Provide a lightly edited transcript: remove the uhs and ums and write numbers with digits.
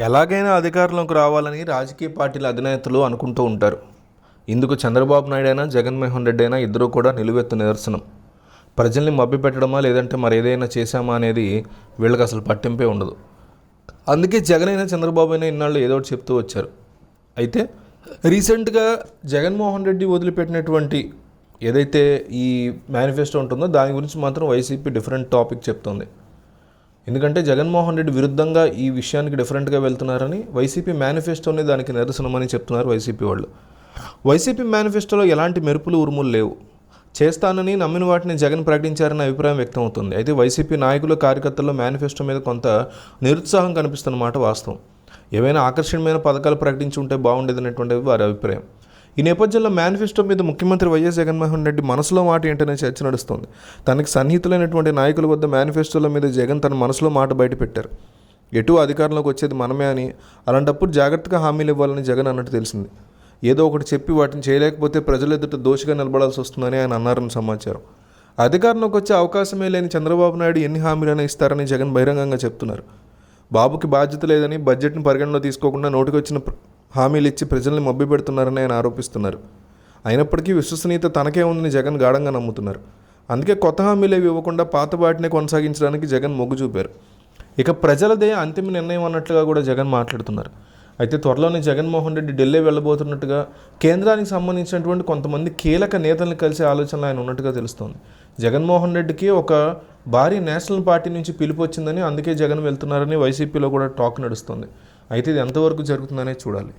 ఎలాగైనా అధికారంలోకి రావాలని రాజకీయ పార్టీల అధినేతలు అనుకుంటూ ఉంటారు. ఇందుకు చంద్రబాబు నాయుడు అయినా జగన్మోహన్ రెడ్డి అయినా ఇద్దరూ కూడా నిలువెత్తు నిదర్శనం. ప్రజల్ని మభ్యపెట్టడమా లేదంటే మరి ఏదైనా చేశామా అనేది వీళ్ళకి అసలు పట్టింపే ఉండదు. అందుకే జగన్ అయినా చంద్రబాబు అయినా ఇన్నాళ్ళు ఏదో ఒకటి చెప్తూ వచ్చారు. అయితే రీసెంట్గా జగన్మోహన్ రెడ్డి వదిలిపెట్టినటువంటి ఏదైతే ఈ మేనిఫెస్టో ఉంటుందో దాని గురించి మాత్రం వైసీపీ డిఫరెంట్ టాపిక్ చెప్తుంది. ఎందుకంటే జగన్మోహన్ రెడ్డి విరుద్ధంగా ఈ విషయానికి డిఫరెంట్గా వెళ్తున్నారని వైసీపీ మేనిఫెస్టోనే దానికి నిరసనమని చెప్తున్నారు వైసీపీ వాళ్ళు. వైసీపీ మేనిఫెస్టోలో ఎలాంటి మెరుపులు ఉరుములు లేవు. చేస్తానని నమ్మిన వాటిని జగన్ ప్రకటించారన్న అభిప్రాయం వ్యక్తం అవుతుంది. అయితే వైసీపీ నాయకులు కార్యకర్తల్లో మేనిఫెస్టో మీద కొంత నిరుత్సాహం కనిపిస్తున్నమాట వాస్తవం. ఏవైనా ఆకర్షణీయమైన పథకాలు ప్రకటించి ఉంటే బాగుండేదనేటువంటిది వారి అభిప్రాయం. ఈ నేపథ్యంలో మేనిఫెస్టో మీద ముఖ్యమంత్రి వైఎస్ జగన్మోహన్ రెడ్డి మనసులో మాట ఏంటనే చర్చ నడుస్తోంది. తనకి సన్నిహితులైనటువంటి నాయకుల వద్ద మేనిఫెస్టోల మీద జగన్ తన మనసులో మాట బయటపెట్టారు. ఎటు అధికారంలోకి వచ్చేది మనమే అని, అలాంటప్పుడు జాగ్రత్తగా హామీలు ఇవ్వాలని జగన్ అన్నట్టు తెలిసింది. ఏదో ఒకటి చెప్పి వాటిని చేయలేకపోతే ప్రజల ఎదుట దోషిగా నిలబడాల్సి వస్తుందని ఆయన అన్నారని సమాచారం. అధికారంలోకి వచ్చే అవకాశమే లేని చంద్రబాబు నాయుడు ఎన్ని హామీలైనా ఇస్తారని జగన్ బహిరంగంగా చెప్తున్నారు. బాబుకి బాధ్యత లేదని బడ్జెట్ని పరిగణలో తీసుకోకుండా నోటికొచ్చిన హామీలు ఇచ్చి ప్రజల్ని మభ్యపెడుతున్నారని ఆయన ఆరోపిస్తున్నారు. అయినప్పటికీ విశ్వసనీయత తనకే ఉందని జగన్ గాఢంగా నమ్ముతున్నారు. అందుకే కొత్త హామీలు ఏవి ఇవ్వకుండా పాత వాటినే కొనసాగించడానికి జగన్ మొగ్గు చూపారు. ఇక ప్రజలదే అంతిమ నిర్ణయం అన్నట్లుగా కూడా జగన్ మాట్లాడుతున్నారు. అయితే త్వరలోనే జగన్మోహన్ రెడ్డి ఢిల్లీ వెళ్ళబోతున్నట్టుగా కేంద్రానికి సంబంధించినటువంటి కొంతమంది కీలక నేతలను కలిసే ఆలోచనలు ఆయన ఉన్నట్టుగా తెలుస్తోంది. జగన్మోహన్ రెడ్డికి ఒక భారీ నేషనల్ పార్టీ నుంచి పిలుపు వచ్చిందని, అందుకే జగన్ వెళ్తున్నారని వైసీపీలో కూడా టాక్ నడుస్తుంది. అయితే ఇది ఎంతవరకు జరుగుతుందనే చూడాలి.